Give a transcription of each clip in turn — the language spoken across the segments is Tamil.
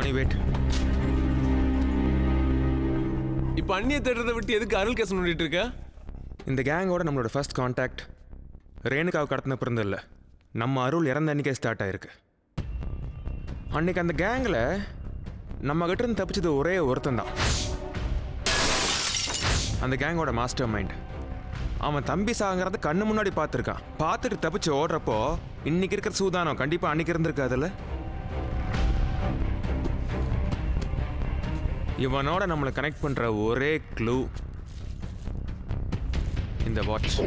நீ வெயிட். இப்போ அண்ணியை தேடுறதை விட்டு எதுக்கு அருள் கேஸ் நோண்டிட்டு இருக்க? இந்த கேங்கோட நம்மளோட ஃபர்ஸ்ட் கான்டாக்ட் ரேணுகாவை கடத்தின பிறந்த இல்லை, நம்ம அருள் இறந்த அன்றைக்கே ஸ்டார்ட் ஆயிருக்கு. அன்னைக்கு அந்த கேங்கில் நம்ம கிட்ட இருந்து தப்பிச்சது ஒரே ஒருத்தன் தான், அந்த கேங்கோட மாஸ்டர் மைண்ட். அவன் தம்பி சாங்கிறத கண்ணு முன்னாடி பார்த்துருக்கான். பார்த்துட்டு தப்பிச்சு ஓடுறப்போ இன்னைக்கு இருக்கிற சூதானம் கண்டிப்பாக அன்னைக்கு இருந்திருக்காதுல்ல. இவனோட நம்மளை கனெக்ட் பண்ணுற ஒரே க்ளூ இந்த வாட்ச்.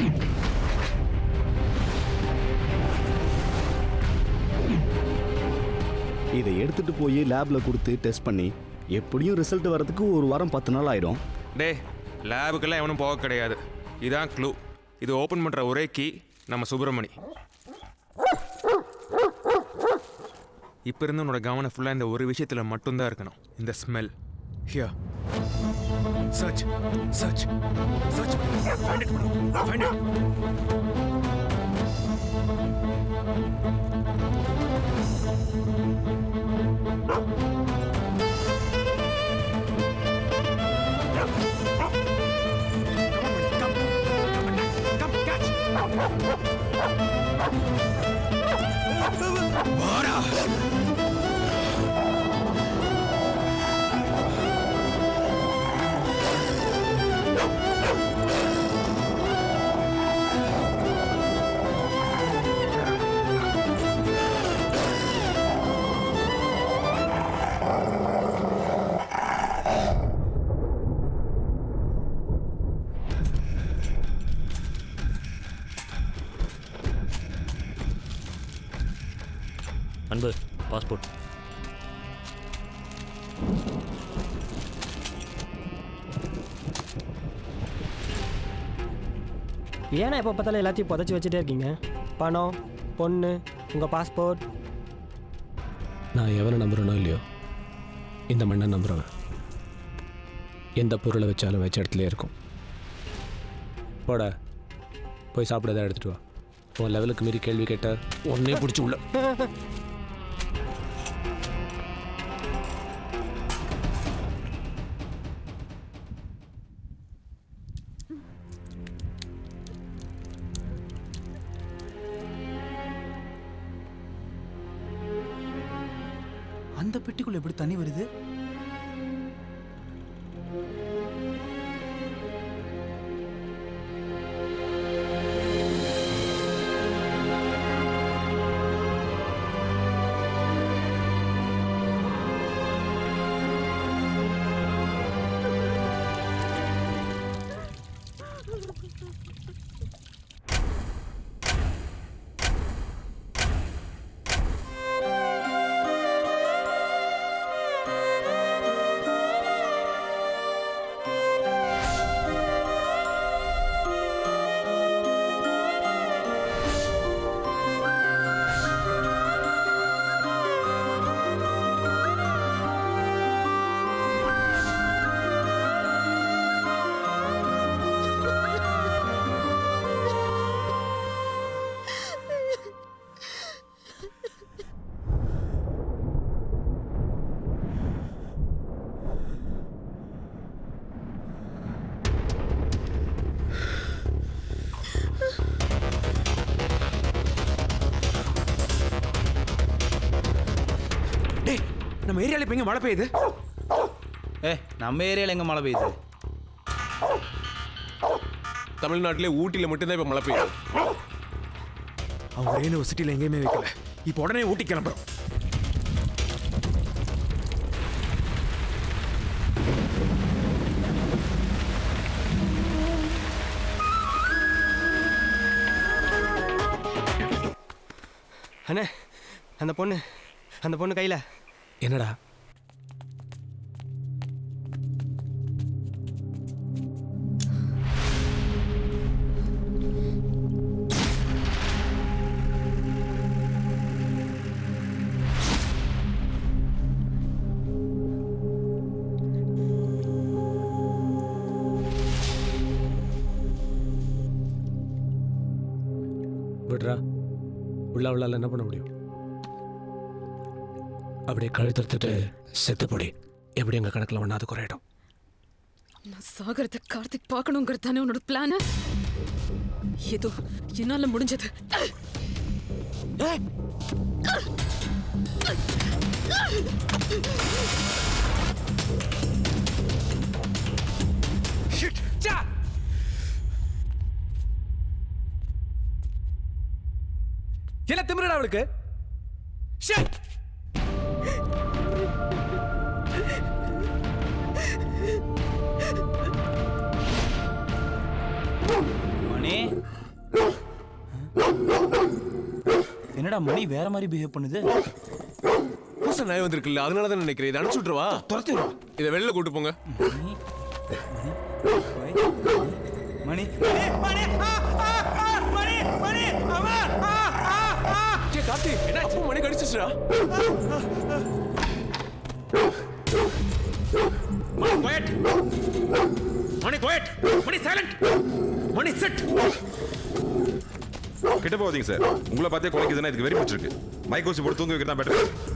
இதை எடுத்துட்டு போய் லேப்ல கொடுத்து டெஸ்ட் பண்ணி எப்படியும் ரிசல்ட் வரதுக்கு ஒரு வாரம் 10 நாள் ஆயிடும். டே, லேபுக்கெல்லாம் எவனும் போக கிடையாது. இதான் க்ளூ. இது ஓப்பன் பண்ணுற ஒரே கீ நம்ம சுப்பிரமணி. இப்போ இருந்து உன்னோட கவனம் ஃபுல்லாக இந்த ஒரு விஷயத்தில் மட்டும்தான் இருக்கணும், இந்த smell. Here search search search, find it bro, find it. வாடா. அன்பு, பாஸ்போர்ட். ஏன்னா எப்போ பார்த்தாலும் எல்லாத்தையும் புதைச்சி வச்சுட்டே இருக்கீங்க? பணம், பொண்ணு, உங்கள் பாஸ்போர்ட். நான் எவனை நம்புறேனோ இல்லையோ, இந்த மண்ணை நம்புறவன் எந்த பொருளை வச்சாலும் வச்ச இடத்துல இருக்கும். போட போய் சாப்பிட எடுத்துட்டு வா. உன் லெவலுக்கு மீறி கேள்வி கேட்ட ஒன்னே பிடிச்சி உள்ள. அந்த பெட்டிக்குள்ள எப்படி தண்ணி வருது? நம்ம ஏரியாவில் இப்போ எங்கே மழை பெய்யுது? நம்ம ஏரியாவில் எங்கே மழை பெய்யுது? தமிழ்நாட்டிலே ஊட்டியில் மட்டும்தான் இப்போ மழை பெய்யுது. அவங்க ஒரே யூனிவர்சிட்டியில் எங்கேயுமே வைக்கல. இப்போ உடனே ஊட்டி கிளம்புறோம். அண்ணே, அந்த பொண்ணு கையில். என்னடா? விடுறா, உள்ளால என்ன பண்ண முடியும்? அப்படியே கழுத்துட்டு செத்துப்பொடி எப்படி எங்கள் கணக்கில் ஒன்றாவது குறையிடும். நான் சாகரத்தை கார்த்திக் பார்க்கணுங்கிறது தானே உன்னோட பிளான்? ஏதோ என்னால முடிஞ்சது. என்ன திமிரடா அவளுக்கு? Shit! மணி என்னடா மணி வேற மாதிரி பிஹேவ் பண்ணுது? புதுசா நாய் வந்திருக்குல்ல, அதனால தான் நினைக்கிறேன். இதை அனுப்பிச்சு விட்டுருவா. துரத்திடுவா. இதை வெளில கூட்டு போங்க. மணி கார்த்தி, என்ன அப்போ மணி கடிச்சிச்சுடா. Quiet! Money quiet! Money silent! Money sit! கிட்ட போகாதீங்க சார். உங்களை பார்த்தே குறைக்குதுன்னா இதுக்கு வெறி பிடிச்சிருக்கு. மைக் ஊசி போட்டு தூங்க வைக்கிறது தான் பெட்டர்.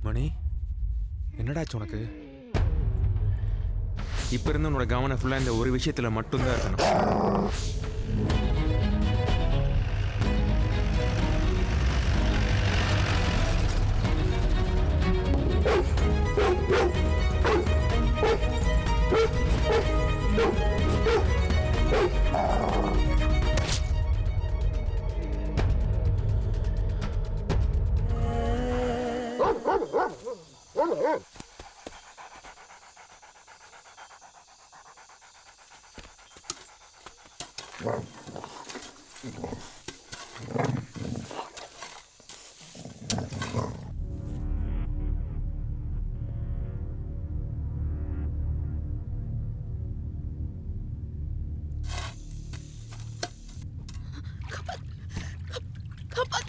மணி என்னடாச்சு உனக்கு? இப்போ இருந்து உன்னோட கவனம் ஃபுல்லாக இந்த ஒரு விஷயத்தில் மட்டும்தான் இருக்கணும். காப்பாத்து.